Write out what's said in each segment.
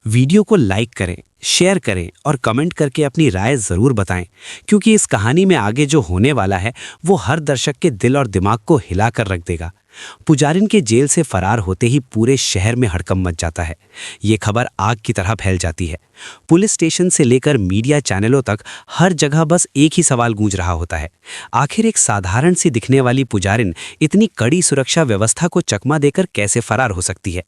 Video को like करें, share करें और कमेंट करके अपनी राय ज़रूर बताएं, क्योंकि इस कहानी में आगे जो होने वाला है वो हर दर्शक के दिल और दिमाग को हिलाकर रख देगा। पुजारिन के जेल से फरार होते ही पूरे शहर में हड़कंप मच जाता है। ये खबर आग की तरह फैल जाती है। पुलिस स्टेशन से लेकर मीडिया चैनलों तक हर जगह बस एक ही सवाल गूंज रहा होता है, आखिर एक साधारण सी दिखने वाली पुजारिन इतनी कड़ी सुरक्षा व्यवस्था को चकमा देकर कैसे फरार हो सकती है?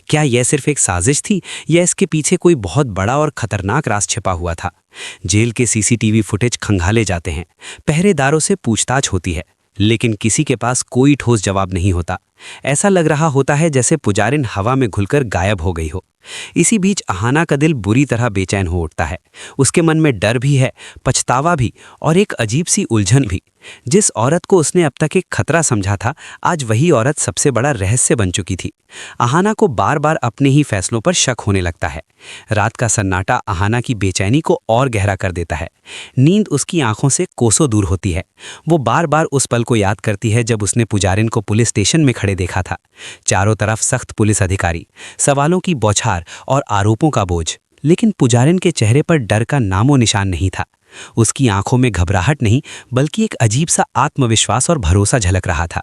क्या यह सिर्फ एक साजिश थी या इसके पीछे कोई बहुत बड़ा और खतरनाक राज छिपा हुआ था? जेल के सीसीटीवी फुटेज खंगाले जाते हैं, पहरेदारों से पूछताछ होती है, लेकिन किसी के पास कोई ठोस जवाब नहीं होता। ऐसा लग रहा होता है जैसे पुजारिन हवा में घुलकर गायब हो गई हो। इसी बीच अहाना का दिल बुरी तरह बेचैन हो उठता है। उसके मन में डर भी है, पछतावा भी और एक अजीब सी उलझन भी। जिस औरत को उसने अब तक एक खतरा समझा था, आज वही औरत सबसे बड़ा रहस्य बन चुकी थी। अहाना को बार बार अपने ही फैसलों पर शक होने लगता है। रात का सन्नाटा अहाना की बेचैनी को और गहरा कर देता है। नींद उसकी आंखों से कोसों दूर होती है। वो बार बार उस पल को याद करती है जब उसने पुजारिन को पुलिस स्टेशन में खड़े देखा था। चारों तरफ सख्त पुलिस अधिकारी, सवालों की बौछार और आरोपों का बोझ, लेकिन पुजारिन के चेहरे पर डर का नामो निशान नहीं था। उसकी आंखों में घबराहट नहीं, बल्कि एक अजीब सा आत्मविश्वास और भरोसा झलक रहा था।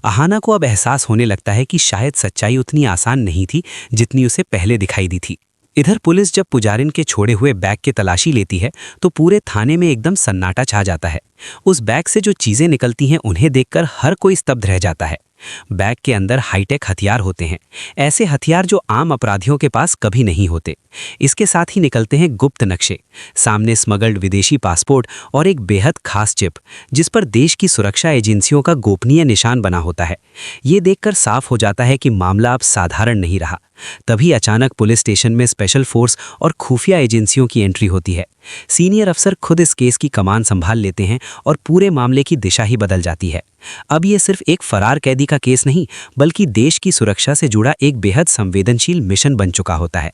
अहाना को अब एहसास होने लगता है कि शायद सच्चाई उतनी आसान नहीं थी जितनी उसे पहले दिखाई दी थी। इधर पुलिस जब पुजारिन के छोड़े हुए बैग की तलाशी लेती है तो पूरे थाने में एकदम सन्नाटा छा जाता है। उस बैग से जो चीजें निकलती हैं उन्हें देखकर हर कोई स्तब्ध रह जाता है। बैग के अंदर हाईटेक हथियार होते हैं, ऐसे हथियार जो आम अपराधियों के पास कभी नहीं होते। इसके साथ ही निकलते हैं गुप्त नक्शे, सामने स्मगल्ड विदेशी पासपोर्ट और एक बेहद खास चिप जिस पर देश की सुरक्षा एजेंसियों का गोपनीय निशान बना होता है। ये देखकर साफ हो जाता है कि मामला अब साधारण नहीं रहा। तभी अचानक पुलिस स्टेशन में स्पेशल फोर्स और खुफिया एजेंसियों की एंट्री होती है। सीनियर अफसर खुद इस केस की कमान संभाल लेते हैं और पूरे मामले की दिशा ही बदल जाती है। अब ये सिर्फ एक फरार कैदी का केस नहीं, बल्कि देश की सुरक्षा से जुड़ा एक बेहद संवेदनशील मिशन बन चुका होता है।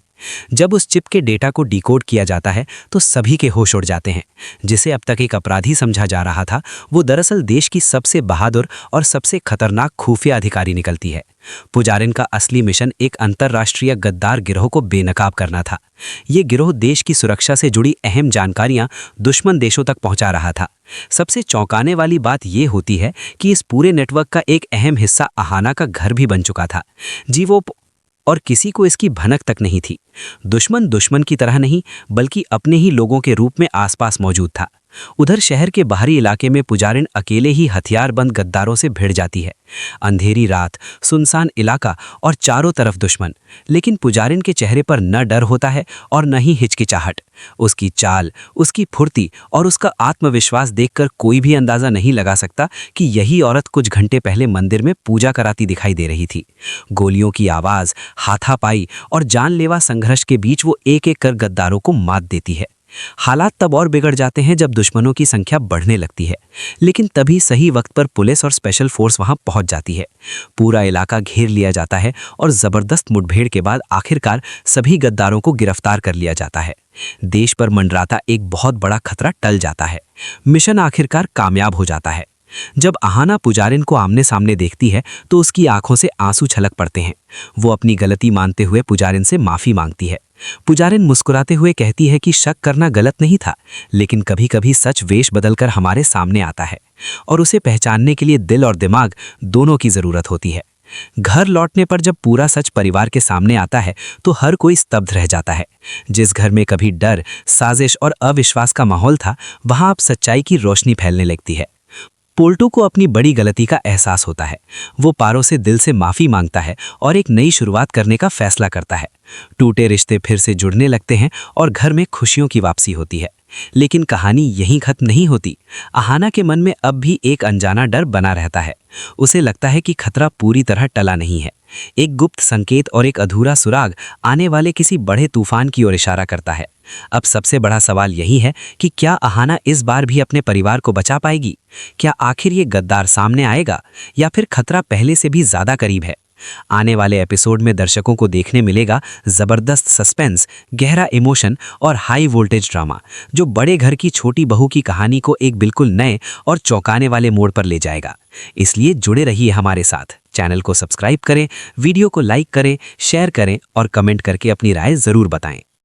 जब उस चिप के डेटा को डिकोड किया जाता है तो सभी के होश उड़ जाते हैं। जिसे अब तक एक अपराधी समझा जा रहा था, वो दरअसल देश की सबसे बहादुर और सबसे खतरनाक खुफिया अधिकारी निकलती है। पुजारिन का असली मिशन एक अंतर्राष्ट्रीय गद्दार गिरोह को बेनकाब करना था। ये गिरोह देश की सुरक्षा से जुड़ी अहम जानकारियां दुश्मन देशों तक पहुंचा रहा था। सबसे चौंकाने वाली बात यह होती है कि इस पूरे नेटवर्क का एक अहम हिस्सा अहाना का घर भी बन चुका था। जी वो और किसी को इसकी भनक तक नहीं थी। दुश्मन दुश्मन की तरह नहीं, बल्कि अपने ही लोगों के रूप में आसपास मौजूद था। उधर शहर के बाहरी इलाके में पुजारिन अकेले ही हथियारबंद गद्दारों से भिड़ जाती है। अंधेरी रात, सुनसान इलाका और चारों तरफ दुश्मन, लेकिन पुजारिन के चेहरे पर न डर होता है और न ही हिचकिचाहट। उसकी चाल, उसकी फुर्ती और उसका आत्मविश्वास देखकर कोई भी अंदाजा नहीं लगा सकता कि यही औरत कुछ घंटे पहले मंदिर में पूजा कराती दिखाई दे रही थी। गोलियों की आवाज, हाथापाई और जानलेवा संघर्ष के बीच वो एक एक कर गद्दारों को मात देती है। हालात तब और बिगड़ जाते हैं जब दुश्मनों की संख्या बढ़ने लगती है, लेकिन तभी सही वक्त पर पुलिस और स्पेशल फोर्स वहां पहुंच जाती है। पूरा इलाका घेर लिया जाता है और जबरदस्त मुठभेड़ के बाद आखिरकार सभी गद्दारों को गिरफ्तार कर लिया जाता है। देश पर मंडराता एक बहुत बड़ा खतरा टल जाता है। मिशन आखिरकार कामयाब हो जाता है। जब अहाना पुजारिन को आमने सामने देखती है तो उसकी आंखों से आंसू छलक पड़ते हैं। वो अपनी गलती मानते हुए पुजारिन से माफी मांगती है। पुजारिन मुस्कुराते हुए कहती है कि शक करना गलत नहीं था, लेकिन कभी कभी सच वेश बदलकर हमारे सामने आता है और उसे पहचानने के लिए दिल और दिमाग दोनों की जरूरत होती है। घर लौटने पर जब पूरा सच परिवार के सामने आता है तो हर कोई स्तब्ध रह जाता है। जिस घर में कभी डर, साजिश और अविश्वास का माहौल था, वहां अब सच्चाई की रोशनी फैलने लगती है। पोल्टू को अपनी बड़ी गलती का एहसास होता है। वो पारो से दिल से माफी मांगता है और एक नई शुरुआत करने का फैसला करता है। टूटे रिश्ते फिर से जुड़ने लगते हैं और घर में खुशियों की वापसी होती है। लेकिन कहानी यहीं खत्म नहीं होती। अहाना के मन में अब भी एक अनजाना डर बना रहता है। उसे लगता है कि खतरा पूरी तरह टला नहीं है। एक गुप्त संकेत और एक अधूरा सुराग आने वाले किसी बड़े तूफान की ओर इशारा करता है। अब सबसे बड़ा सवाल यही है कि क्या अहाना इस बार भी अपने परिवार को बचा पाएगी? क्या आखिर ये गद्दार सामने आएगा या फिर खतरा पहले से भी ज्यादा करीब है? आने वाले एपिसोड में दर्शकों को देखने मिलेगा जबरदस्त सस्पेंस, गहरा इमोशन और हाई वोल्टेज ड्रामा, जो बड़े घर की छोटी बहू की कहानी को एक बिल्कुल नए और चौंकाने वाले मोड़ पर ले जाएगा। इसलिए जुड़े रहिए हमारे साथ। चैनल को सब्सक्राइब करें, वीडियो को लाइक करें, शेयर करें और कमेंट करके अपनी राय जरूर बताएं।